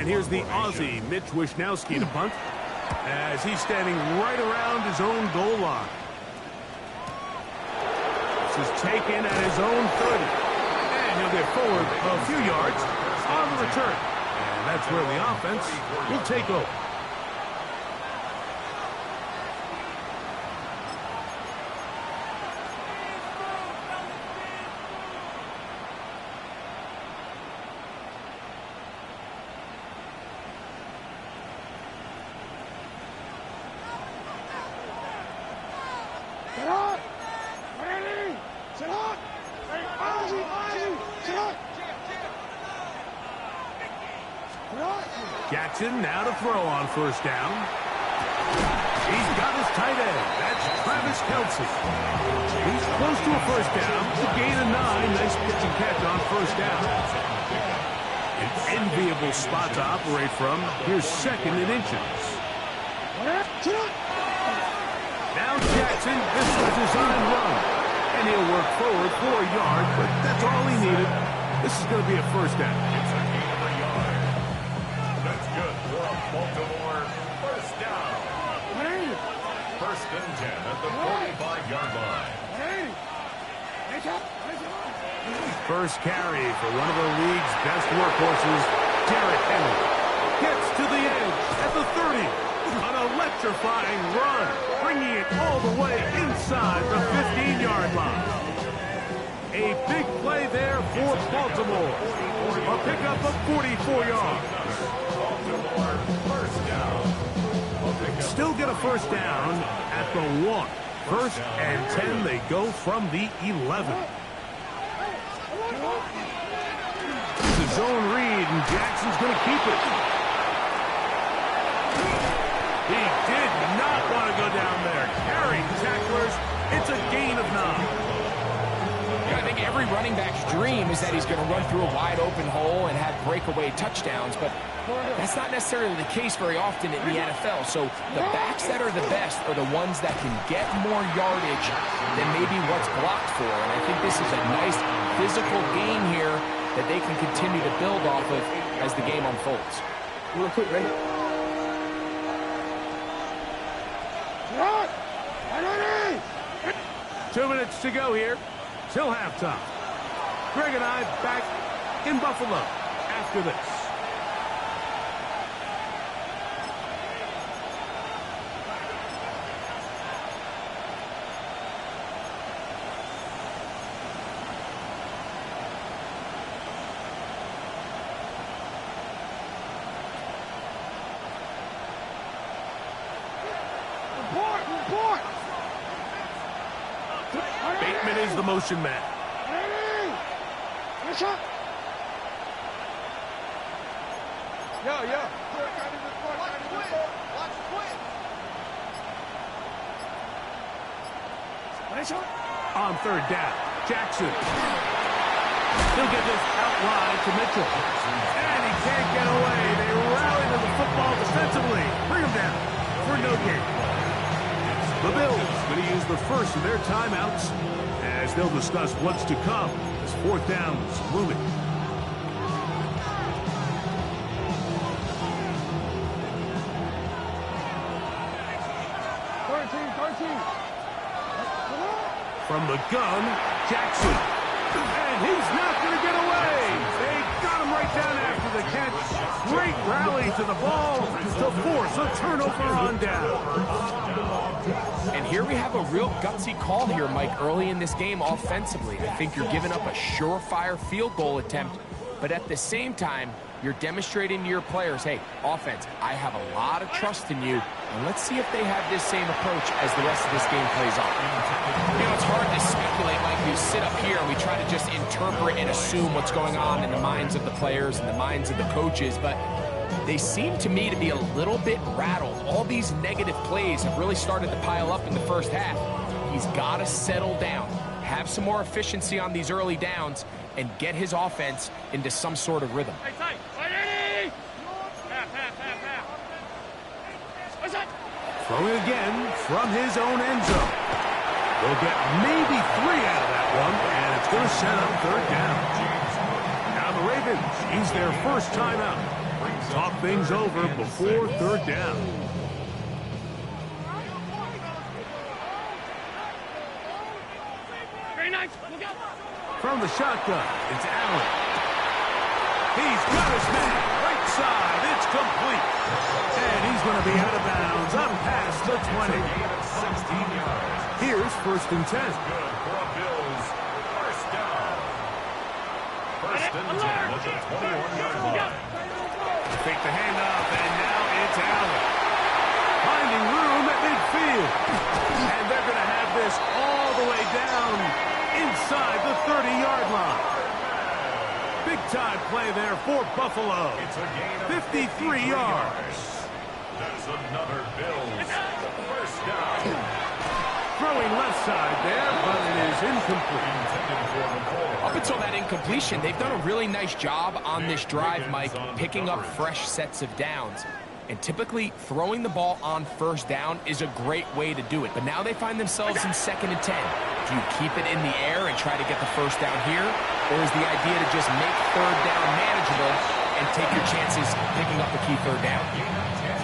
here's the Aussie, Mitch Wishnowsky, to punt, as he's standing right around his own goal line. This is taken at his own 30. And he'll get forward a few yards on the return. And that's where the offense will take over. Jackson now to throw on first down. He's got his tight end. That's Travis Kelce. He's close to a first down. It's a gain of 9. Nice pitch and catch on first down. An enviable spot to operate from. Here's second and inches. Now Jackson, this is a design run. And he'll work forward for a yard, but that's all he needed. This is going to be a first down. It's a gain of a yard. That's good for a Baltimore first down. First and 10 at the 45-yard line. First carry for one of the league's best workhorses, Derrick Henry. Gets to the edge at the 30. An electrifying run, bringing it all the way inside the 15-yard line. A big play there for Baltimore. A pickup of 44 yards. Still get a first down at the 1. First and 10, they go from the 11. It's a zone read, and Jackson's going to keep it. He did not want to go down there. Carrying tacklers, it's a gain of 9. I think every running back's dream is that he's going to run through a wide-open hole and have breakaway touchdowns, but that's not necessarily the case very often in the NFL. So the backs that are the best are the ones that can get more yardage than maybe what's blocked for. And I think this is a nice physical gain here that they can continue to build off of as the game unfolds. Real quick, ready? 2 minutes to go here till halftime. Greg and I back in Buffalo after this. Bateman is the motion man. On third down, Jackson. He'll get this out wide to Mitchell. And he can't get away. They rally to the football defensively. Bring him down for no gain. The Bills going to use the first of their timeouts as they'll discuss what's to come as fourth downs looming. From the gun, Jackson. And he's not going to get away. They got him right down after the catch. Great rally to the ball to force a turnover on down. And here we have a real gutsy call here, Mike, early in this game offensively. I think you're giving up a surefire field goal attempt, but at the same time, you're demonstrating to your players, hey, offense, I have a lot of trust in you, and let's see if they have this same approach as the rest of this game plays on. You know, it's hard to speculate, Mike. We sit up here and we try to just interpret and assume what's going on in the minds of the players and the minds of the coaches, but they seem to me to be a little bit rattled. All these negative plays have really started to pile up in the first half. He's got to settle down, have some more efficiency on these early downs, and get his offense into some sort of rhythm. Throwing again from his own end zone. They'll get maybe 3 out of that one, and it's going to set up third down. Now the Ravens use their first timeout. Talk things over before third down. Very nice. Look out. From the shotgun, it's Allen. He's got his man. Right side. It's complete. And he's going to be out of bounds up past the 20. 16 yards. Here's 1st and 10. Good for a Bills first down. First and 10 at the 21-yard line. Fake the handoff, and now it's Allen. Finding room at midfield. And they're going to have this all the way down inside the 30-yard line. Big-time play there for Buffalo. It's a gain of 53 yards. That's another Bills first down. Throwing left side there, but it is incomplete. Intended for McCoy. Up until that incompletion, they've done a really nice job on this drive, Mike, picking up fresh sets of downs. And typically, throwing the ball on first down is a great way to do it. But now they find themselves in 2nd and 10. Do you keep it in the air and try to get the first down here? Or is the idea to just make third down manageable and take your chances picking up the key third down?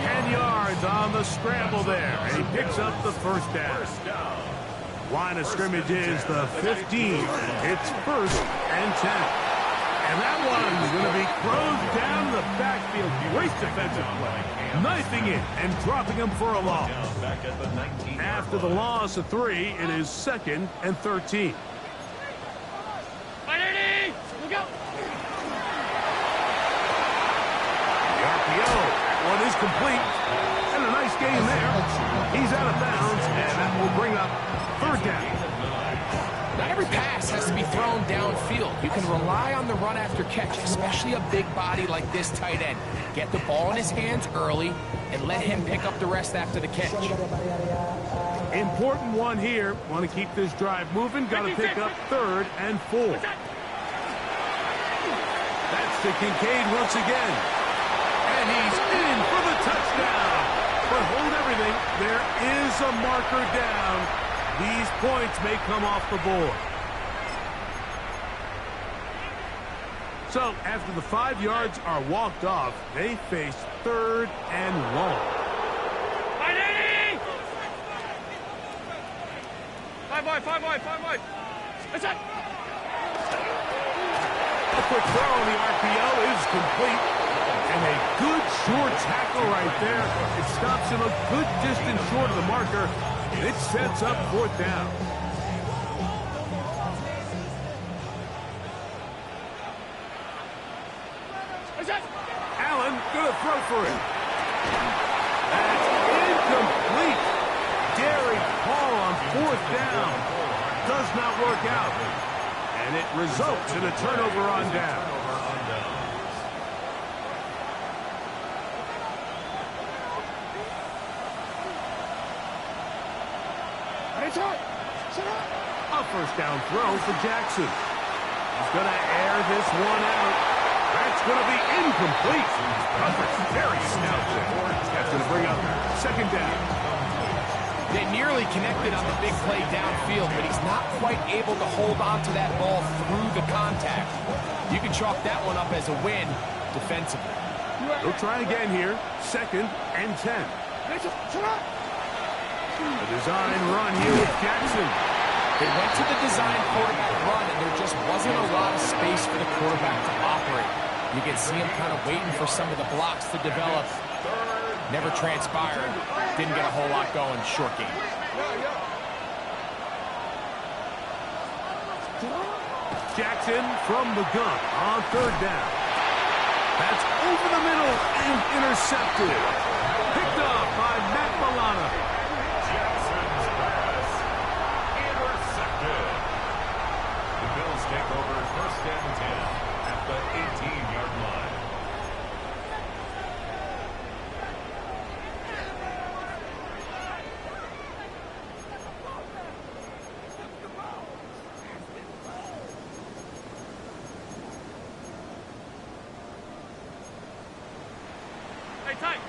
10 yards on the scramble there, and he picks up the first down. Line of scrimmage is the 15. It's 1st and 10. And that one's going to be closed down the backfield. Great defensive play. Knifing it and dropping him for a loss. Back at the 19-yard After the loss of 3, it is 2nd and 13. Ready? Look out. The RPO. One is complete. And a nice game there. He's out of bounds, and that will bring up 3rd down. Not every pass has to be thrown downfield. You can rely on the run after catch, especially a big body like this tight end. Get the ball in his hands early and let him pick up the rest after the catch. Important one here. Want to keep this drive moving. Got to pick up 3rd and 4. That's to Kincaid once again. And he's in for the touchdown. But hold everything. There is a marker down. These points may come off the board. So, after the 5 yards are walked off, they face 3rd and long. Ready? Five wide. That's it. A quick throw on the RPO is complete. And a good short tackle right there. It stops him a good distance short of the marker. It sets up 4th down. Allen gonna throw for it. That's incomplete. Derek Hall on 4th down. Does not work out. And it results in a turnover on down. A 1st down throw for Jackson. He's going to air this one out. That's going to be incomplete. Coverage very stout there. That's going to bring up 2nd down. They nearly connected on the big play downfield, but he's not quite able to hold on to that ball through the contact. You can chalk that one up as a win defensively. They'll try again here. 2nd and 10. The design run here with Jackson. They went to the design quarterback run, and there just wasn't a lot of space for the quarterback to operate. You can see him kind of waiting for some of the blocks to develop. Never transpired. Didn't get a whole lot going. Short game. Jackson from the gun on 3rd down. That's over the middle and intercepted. Picked up by Matt Milano. Jackson's pass intercepted. The Bills take over 1st and 10 at the 18-yard line. Tight.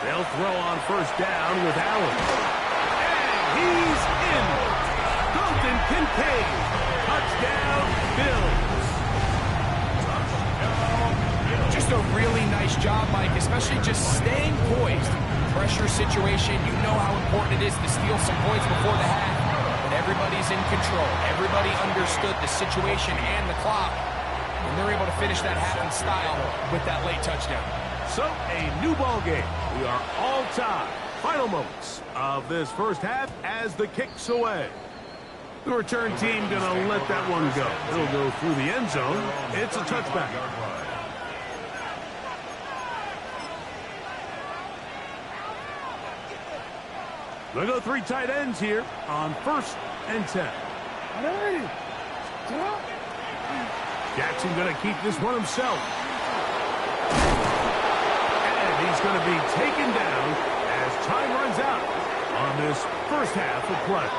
They'll throw on 1st down with Allen. And he's in. Dalton Kincaid. Touchdown, Bills. Touchdown, nice job, Mike, especially just staying poised. Pressure situation, you know how important it is to steal some points before the half. But everybody's in control. Everybody understood the situation and the clock. And they're able to finish that half in style with that late touchdown. So, a new ball game. We are all tied. Final moments of this first half as the kick's away. The return team going to let that one go. It'll go through the end zone. It's a touchback. They'll go 3 tight ends here on 1st and 10. Jackson going to keep this one himself. And he's going to be taken down as time runs out on this first half of play.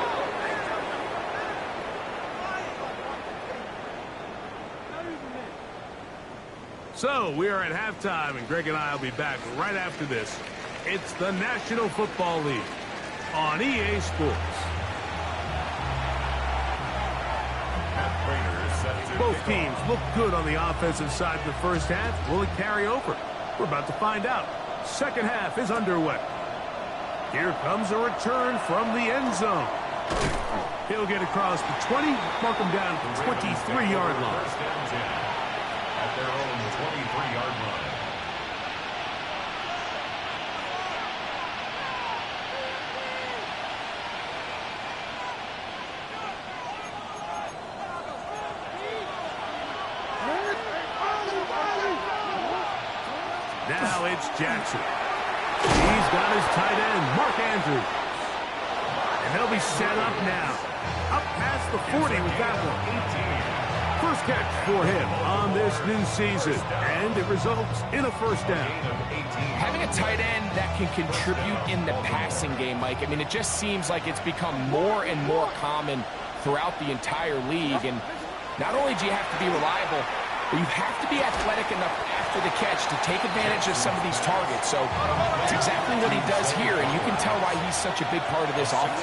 So we are at halftime, and Greg and I will be back right after this. It's the National Football League on EA Sports. Both teams look good on the offensive side in the first half. Will it carry over? We're about to find out. Second half is underway. Here comes a return from the end zone. He'll get across the 20, mark him down at the 23-yard line. At their own 23-yard line. Now it's Jackson. He's got his tight end, Mark Andrews. And they'll be set up now. Up past the 40 with that one. First catch for him on this new season. And it results in a first down. Having a tight end that can contribute in the passing game, Mike, I mean, it just seems like it's become more and more common throughout the entire league. And not only do you have to be reliable, but you have to be athletic enough after the catch to take advantage of some of these targets. So it's exactly what he does here, and you can tell why he's such a big part of this offense.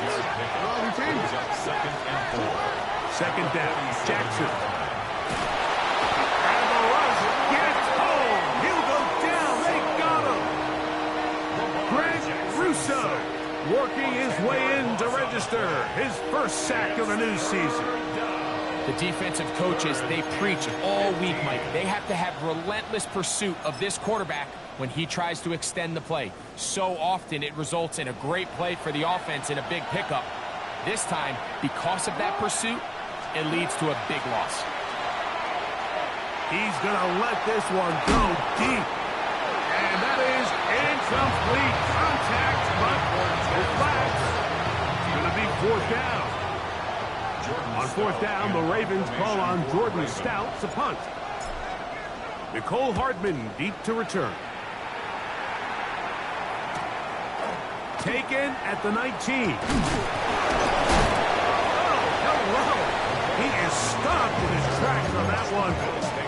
Second down, Jackson. And the rush gets home. He'll go down. They got him. Greg Rousseau working his way in to register his first sack of the new season. The defensive coaches, they preach all week, Mike. They have to have relentless pursuit of this quarterback when he tries to extend the play. So often it results in a great play for the offense and a big pickup. This time, because of that pursuit, it leads to a big loss. He's going to let this one go deep. And that is incomplete contact, but the flag's going to be 4th down. On 4th down, the Ravens call on Jordan Stout to punt. Nicole Hardman deep to return. Taken at the 19. Oh, hello. He is stopped in his tracks on that one.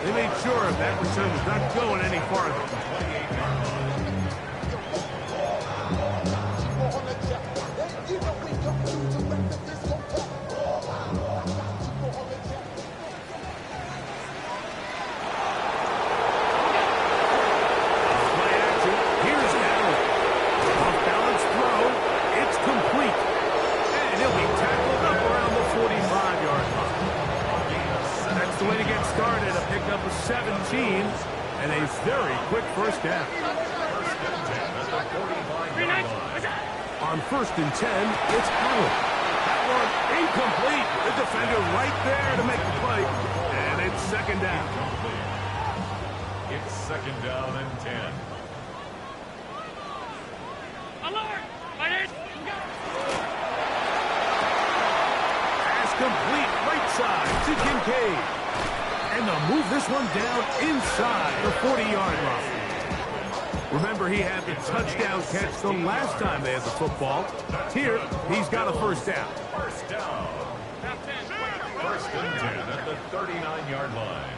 They made sure that return was not going any farther. Started a pickup of 17 and a very quick first down. On 1st and 10, it's Allen. That one incomplete. The defender right there to make the play. And it's 2nd down. It's 2nd down and 10. Alert! Pass complete right side to Kincaid. And they'll move this one down inside the 40-yard line. Remember, he had the touchdown catch the last time they had the football. Here, he's got a first down. First down. 1st and 10 at the 39-yard line.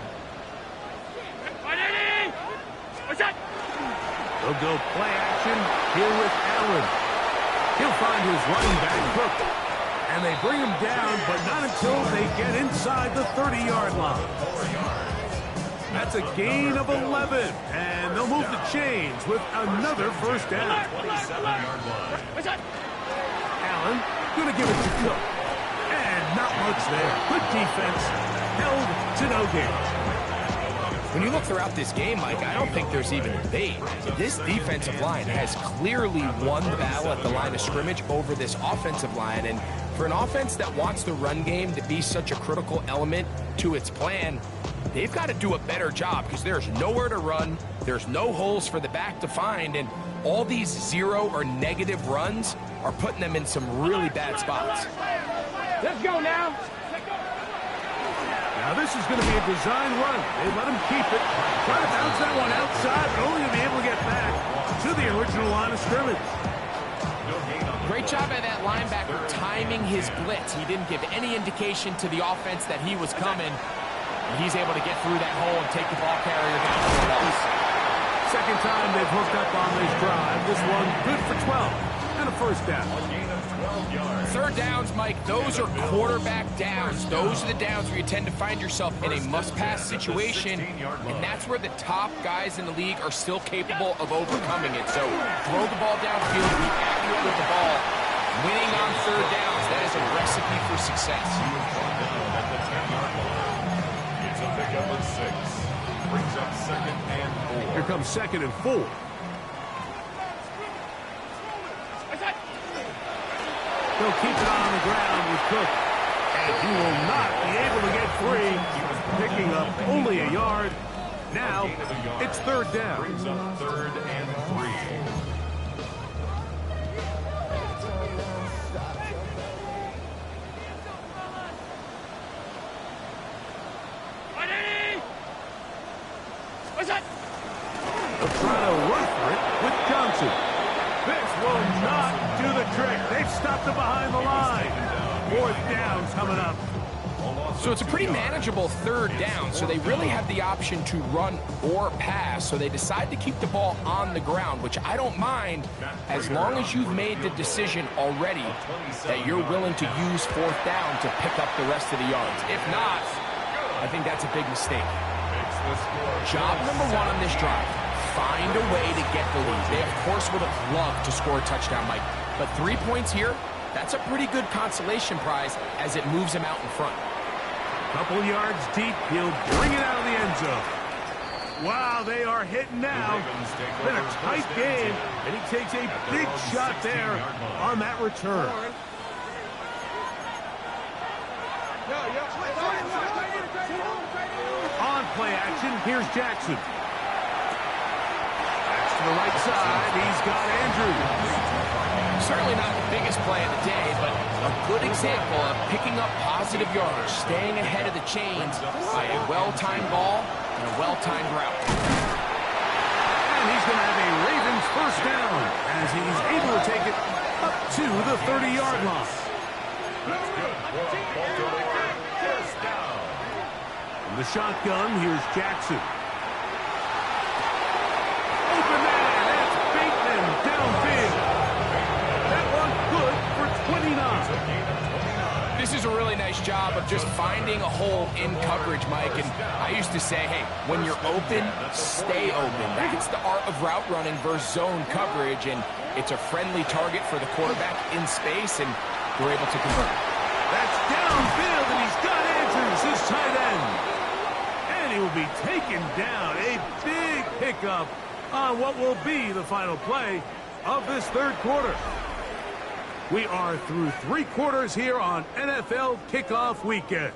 They'll go play action here with Allen. He'll find his running back, Cook. And they bring him down, but not until they get inside the 30-yard line. That's a gain of 11, and they'll move the chains with another first down. 27-yard line. Allen going to give it to Cook, and not much there. Good defense, held to no gain. When you look throughout this game, Mike, I don't think there's even a debate. This defensive line has clearly won the battle at the line of scrimmage over this offensive line. And for an offense that wants the run game to be such a critical element to its plan, they've got to do a better job because there's nowhere to run, there's no holes for the back to find, and all these zero or negative runs are putting them in some really bad spots. Let's go now. Now this is going to be a design run. They let him keep it. Try to bounce that one outside, but only to be able to get back to the original line of scrimmage. Great job by that linebacker timing his blitz. He didn't give any indication to the offense that he was coming. And he's able to get through that hole and take the ball carrier down for a loss. Second time they've hooked up on this drive. This one good for 12 and a first down. A gain of 12 yards. Third downs, Mike, those are quarterback downs. Those are the downs where you tend to find yourself in a must-pass situation, and that's where the top guys in the league are still capable of overcoming it. So throw the ball downfield, be accurate with the ball. Winning on third downs, that is a recipe for success. At the 10-yard line. It's a pickup of 6. Brings up 2nd and 4. Here comes 2nd and 4. They'll keep it on the ground with Cook. And he will not be able to get free, picking up only a yard. Now, it's third down. Brings up 3rd and 3. They'll try to run for it with Johnson. This will not do the trick. They've stopped it behind the line. Fourth down's coming up. So it's a pretty manageable third down, so they really have the option to run or pass, so they decide to keep the ball on the ground, which I don't mind as long as you've made the decision already that you're willing to use fourth down to pick up the rest of the yards. If not, I think that's a big mistake. Job number 1 on this drive, find a way to get the lead. They, of course, would have loved to score a touchdown, Mike, but 3 points here, that's a pretty good consolation prize as it moves him out in front. Couple yards deep, he'll bring it out of the end zone. Wow, they are hitting now. Been a tight game, and he takes a big shot there on that return. On play action, here's Jackson. That's to the right side, he's got Andrews. Certainly not the biggest play of the day, but a good example of picking up positive yards, staying ahead of the chains by a well-timed ball and a well-timed route. And he's going to have a Ravens first down as he's able to take it up to the 30-yard line. That's good for Baltimore. First down. From the shotgun, here's Jackson. Open man, that's Bateman downfield. That one good for 29. This is a really nice job of just finding a hole in coverage, Mike. And I used to say, hey, when you're open, stay open. That's the art of route running versus zone coverage. And it's a friendly target for the quarterback in space, and they're able to convert. That's downfield, and he's got Andrews, his tight end. And he will be taken down. A big pickup on what will be the final play of this third quarter. We are through 3 quarters here on NFL Kickoff Weekend.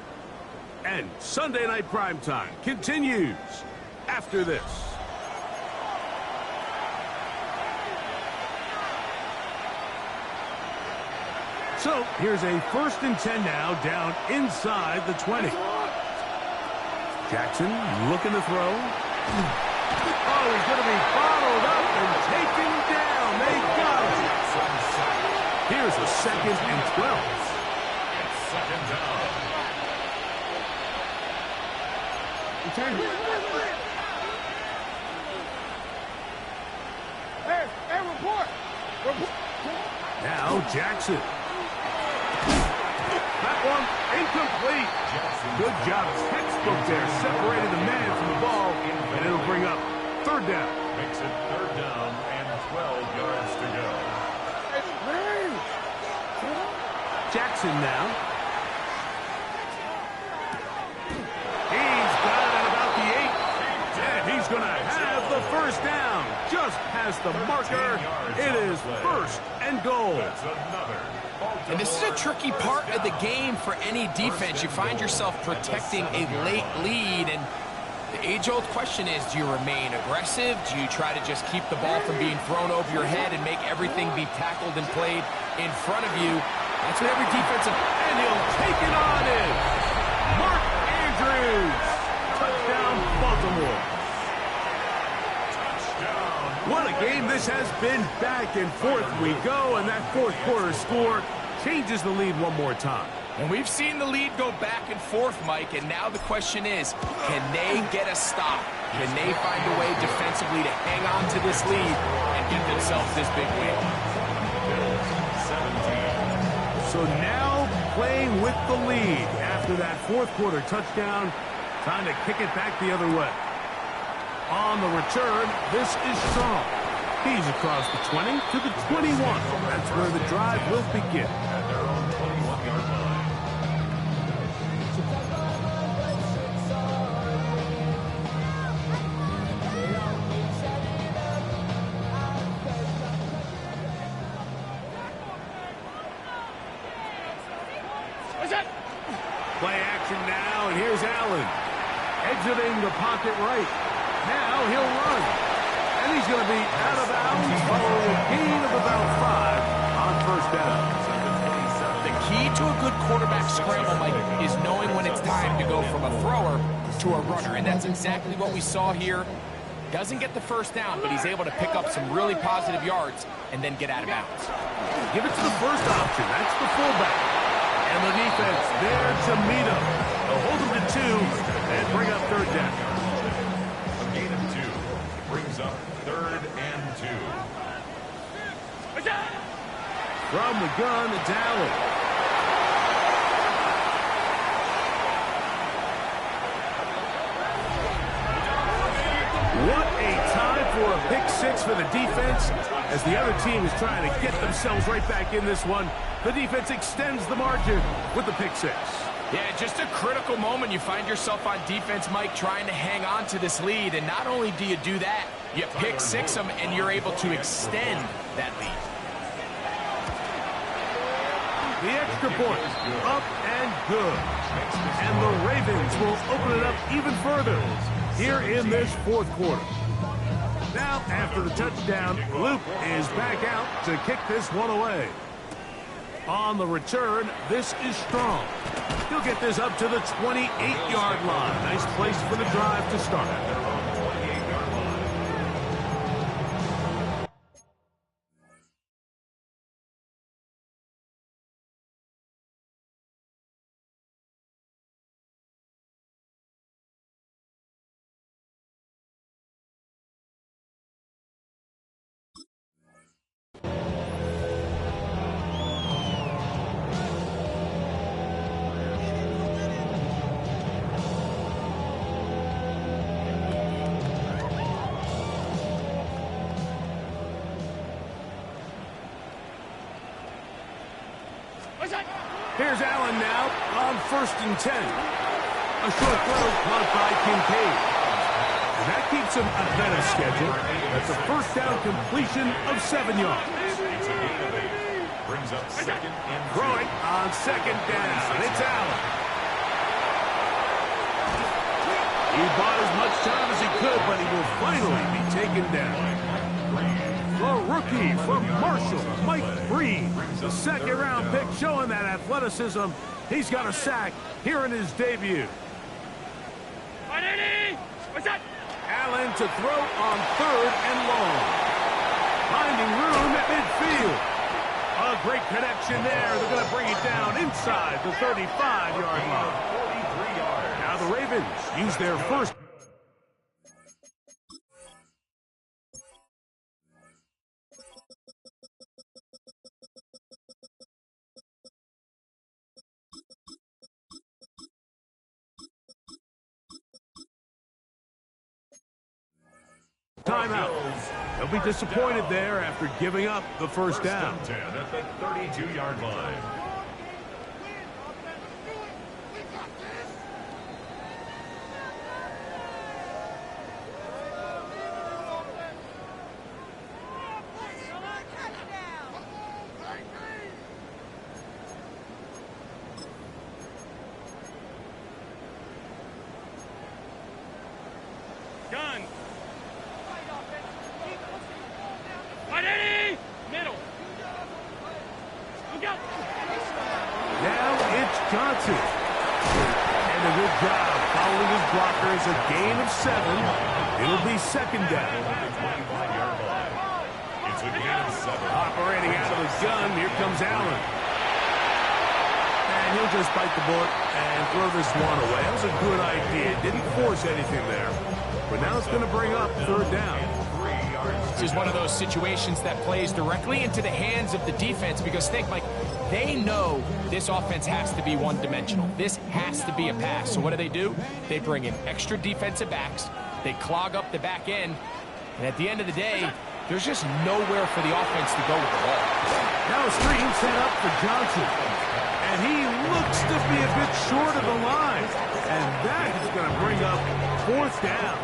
And Sunday Night Primetime continues after this. So here's a 1st and 10 now, down inside the 20. Jackson looking to throw. Oh, he's going to be followed up and taken down. They got it. Here's a 2nd and 12. It's 2nd down. Hey, report. Now Jackson. That one incomplete. Good job. Textbook there. Separated the man from the ball, and it'll bring up third down. Makes it third down and 12 yards to go. Jackson now. He's got it at about the 8. And he's going to have the first down. Just past the marker. It is first and goal. That's another. And this is a tricky part of the game for any defense. You find yourself protecting a late lead, and the age-old question is, do you remain aggressive? Do you try to just keep the ball from being thrown over your head and make everything be tackled and played in front of you? That's what every defensive... And he'll take it on in. Mark Andrews. Touchdown, Baltimore. What a game this has been. Back and forth we go, and that fourth quarter score changes the lead one more time. And we've seen the lead go back and forth, Mike, and now the question is, can they get a stop? Can they find a way defensively to hang on to this lead and get themselves this big win? So now playing with the lead after that fourth quarter touchdown, time to kick it back the other way. On the return, this is Strong. He's across the 20 to the 21. That's where the drive will begin. At their own 21-yard line. Play action now, and here's Allen. Exiting the pocket right. Now he'll run. And he's going to be out of bounds following a gain of about 5 on first down. The key to a good quarterback scramble, Mike, is knowing when it's time to go from a thrower to a runner. And that's exactly what we saw here. Doesn't get the first down, but he's able to pick up some really positive yards and then get out of bounds. Give it to the first option. That's the fullback. And the defense there to meet him. They'll hold him to 2 and bring up third down. A gain of 2 brings up third and 2. From the gun, it's Allen. What a time for a pick 6 for the defense as the other team is trying to get themselves right back in this one. The defense extends the margin with the pick 6. Yeah, just a critical moment. You find yourself on defense, Mike, trying to hang on to this lead. And not only do you do that, you pick 6 them, and you're able to extend that lead. The extra point, up and good. And the Ravens will open it up even further here in this fourth quarter. Now, after the touchdown, Luke is back out to kick this one away. On the return, this is Strong. He'll get this up to the 28-yard line. Nice place for the drive to start. Here's Allen now on 1st and 10. A short throw caught by Kincaid. And that keeps him ahead of schedule. That's a first down completion of 7 yards. Brings up second and 2. Throwing on 2nd down. It's Allen. He bought as much time as he could, but he will finally be taken down. The rookie from Marshall, Mike Breed, the second-round pick, showing that athleticism. He's got a sack here in his debut. Allen to throw on 3rd and long. Finding room at midfield. A great connection there. They're going to bring it down inside the 35-yard line. Now the Ravens use their first. timeout. They'll be disappointed there after giving up the first down. First and 10 at the 32-yard line. Gun. Ready? Middle. Look out. Now it's Johnson. And a good job following his blockers. A gain of 7. It'll be second down. It's a gain of 7. Operating out of his gun, here comes Allen. And he'll just bite the bullet and throw this one away. That was a good idea. Didn't force anything there. But now it's going to bring up third down. This is one of those situations that plays directly into the hands of the defense because think, Mike, they know this offense has to be one-dimensional. This has to be a pass. So what do? They bring in extra defensive backs. They clog up the back end. And at the end of the day, there's just nowhere for the offense to go with the ball. Now a screen set up for Johnson. And he looks to be a bit short of the line. And that is going to bring up fourth down.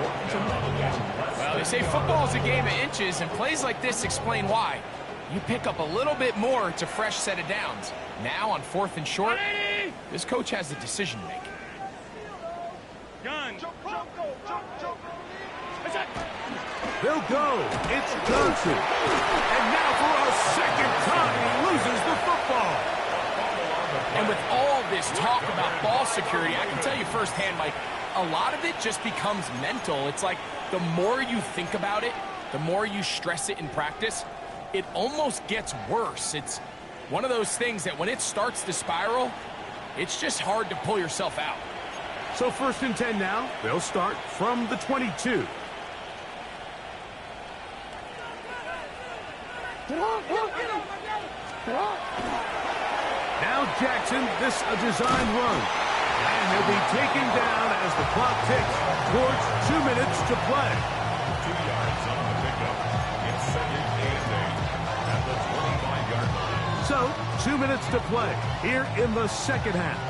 Well, they say football is a game of inches, and plays like this explain why. You pick up a little bit more, it's a fresh set of downs. Now on 4th and short, this coach has a decision to make. Gun. They'll go. It's Johnson. And now for a second time, he loses the football. And with all this talk about ball security, I can tell you firsthand, Mike, a lot of it just becomes mental. It's like the more you think about it, the more you stress it in practice, it almost gets worse. It's one of those things that when it starts to spiral, it's just hard to pull yourself out. So 1st and 10 now. They'll start from the 22. Now Jackson, this a design run. And he'll be taken down as the clock ticks towards 2 minutes to play. 2 yards on the pickup. It's second and 8 at the 25-yard line. So 2 minutes to play here in the second half.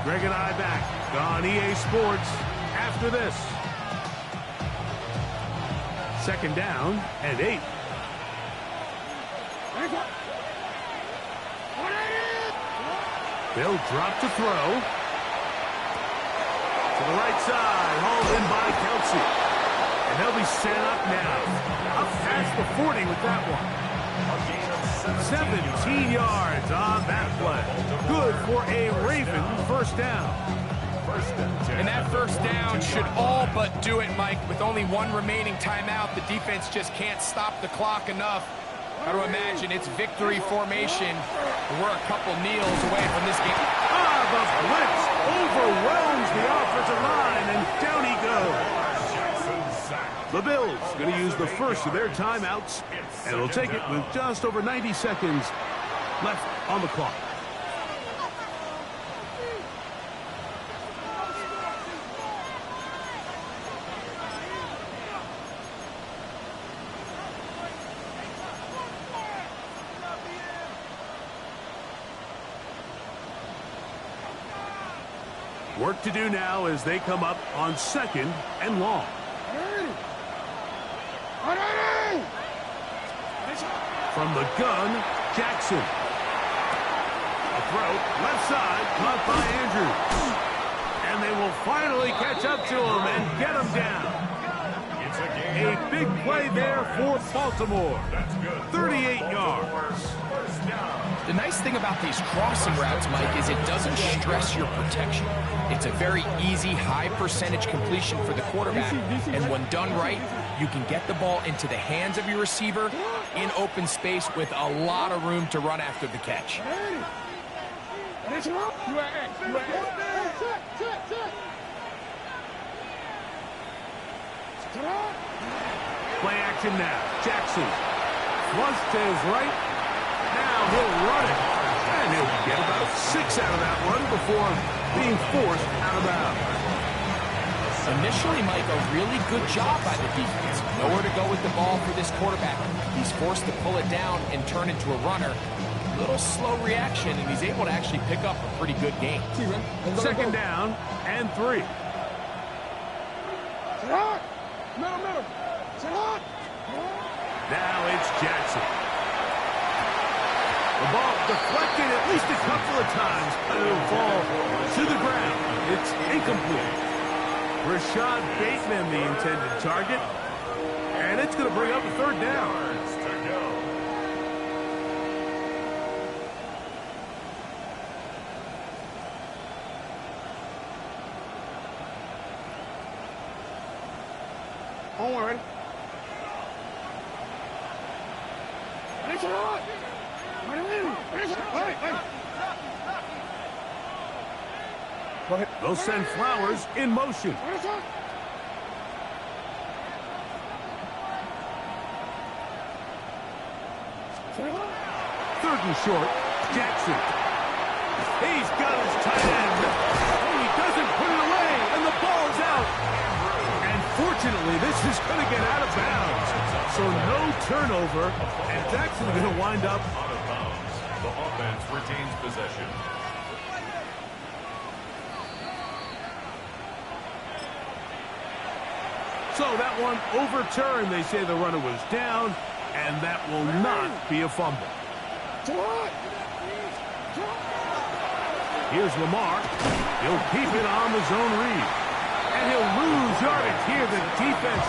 Greg and I back on EA Sports after this. Second down and 8. They'll drop to throw. To the right side, hauled in by Kelsey. And they'll be set up now. Up past the 40 with that one. 17 yards on that play. Good for a Raven first down. First and 10. And that first down should all but do it, Mike. With only one remaining timeout, the defense just can't stop the clock enough. Got to imagine it's victory formation. We're a couple kneels away from this game. The blitz overwhelms the offensive line, and down he goes. The Bills going to use the first of their timeouts, and they'll take it with just over 90 seconds left on the clock. Work to do now as they come up on 2nd and long. From the gun, Jackson. A throw, left side, caught by Andrews. And they will finally catch up to him and get him down. It's a big play there for Baltimore. 38 yards. First down. The nice thing about these crossing routes, Mike, is it doesn't stress your protection. It's a very easy, high percentage completion for the quarterback. And when done right, you can get the ball into the hands of your receiver in open space with a lot of room to run after the catch. Play action now. Jackson. Flush to his right. Now he'll run it. And he'll get about 6 out of that run before being forced out of bounds. Initially, Mike, a really good job by the defense. Nowhere to go with the ball for this quarterback. He's forced to pull it down and turn into a runner. Little slow reaction, and he's able to actually pick up a pretty good game. Second down and 3. Now it's Jackson. The ball deflected at least a couple of times, but it'll fall to the ground. It's incomplete. Rashad Bateman, the intended target. And it's going to bring up a third down. Don't worry. They'll send Flowers in motion. Third and short, Jackson. He's got his tight end. Oh, he doesn't put it away, and the ball's out. And fortunately, this is going to get out of bounds. So no turnover, and Jackson's going to wind up Out of bounds. The offense retains possession. So that one overturned. They say the runner was down, and that will not be a fumble. Here's Lamar. He'll keep it on the zone read. And he'll lose yardage here. The defense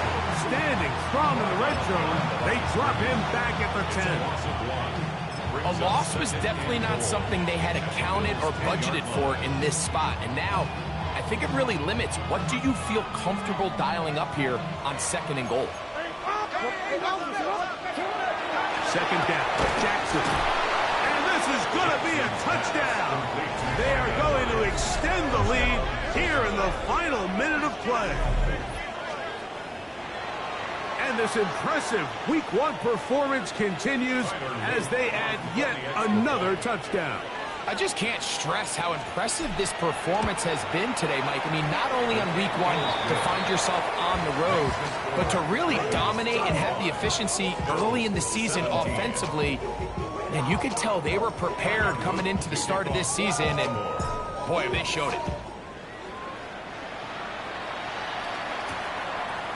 standing strong in the red zone. They drop him back at the 10. A loss was definitely not something they had accounted or budgeted for in this spot. And now, I think it really limits what do you feel comfortable dialing up here on 2nd and goal. Second down, Jackson. And this is going to be a touchdown. They are going to extend the lead here in the final minute of play. And this impressive Week 1 performance continues as they add yet another touchdown. I just can't stress how impressive this performance has been today, Mike. I mean, not only on Week 1 to find yourself on the road, but to really dominate and have the efficiency early in the season offensively. And you can tell they were prepared coming into the start of this season, and boy, they showed it.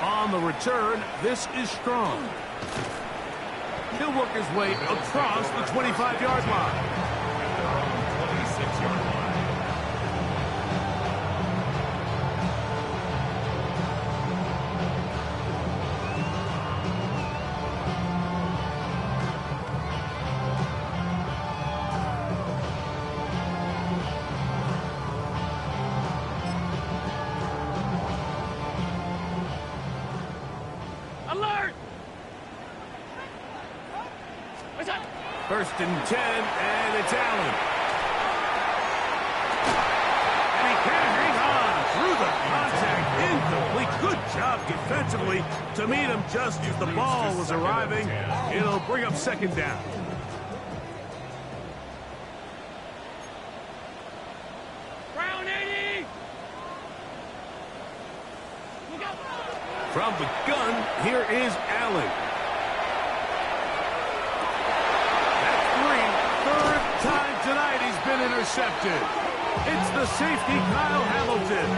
On the return, this is Strong. He'll work his way across the 25-yard line. 26-yard line. Alert! First and 10, and it's Allen. And he can't hang on through the contact. Incomplete. Good job defensively to meet him just as the ball was arriving. It'll bring up 2nd down. Brown 80! From the gun, here is Allen. That's 3. Third time tonight he's been intercepted. It's the safety, Kyle Hamilton.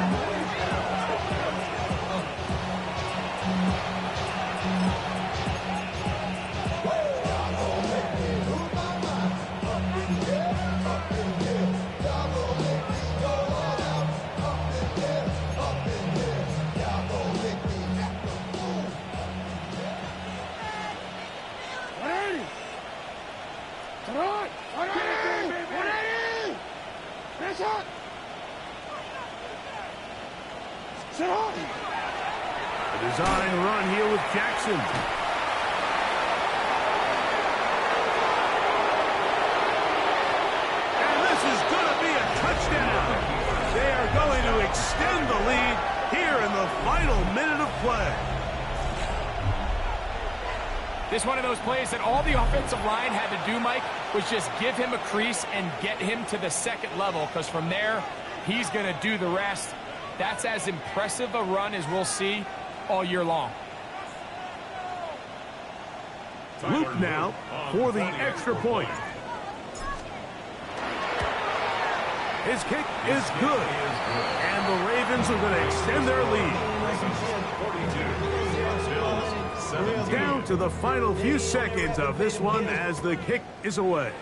A design run here with Jackson. And this is going to be a touchdown. They are going to extend the lead here in the final minute of play. This is one of those plays that all the offensive line had to do, Mike, was just give him a crease and get him to the 2nd level, because from there, he's going to do the rest. That's as impressive a run as we'll see all year long. Luke now for the extra point. His kick is good. And the Ravens are going to extend their lead. Down to the final few seconds of this one as the kick is away.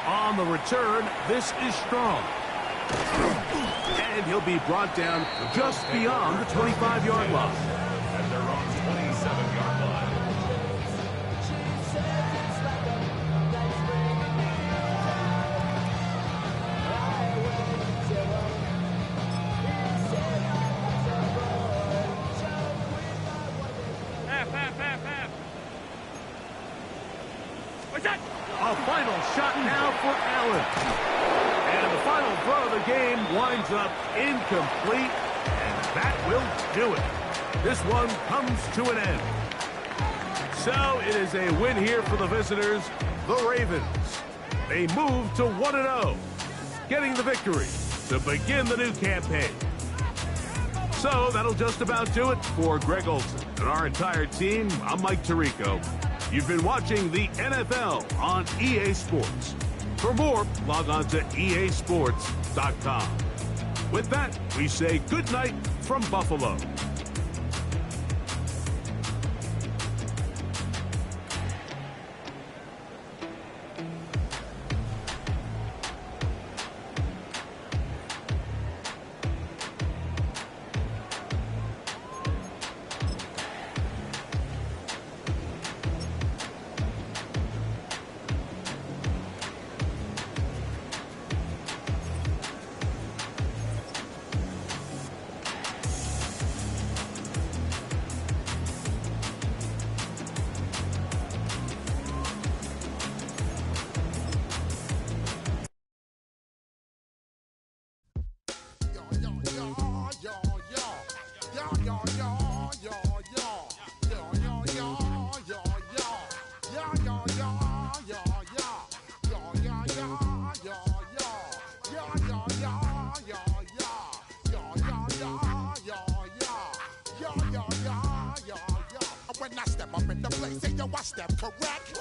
On the return, this is Strong. And he'll be brought down just beyond the 25-yard line. At their own 27-yard line. Half. What's that? A final shot now for Allen. And the final throw of the game winds up incomplete, and that will do it. This one comes to an end. So it is a win here for the visitors, the Ravens. They move to 1-0, getting the victory to begin the new campaign. So that'll just about do it for Greg Olsen and our entire team. I'm Mike Tirico. You've been watching the NFL on EA Sports. For more, log on to easports.com. With that, we say good night from Buffalo. When I step up in the place, say yo, I step correct.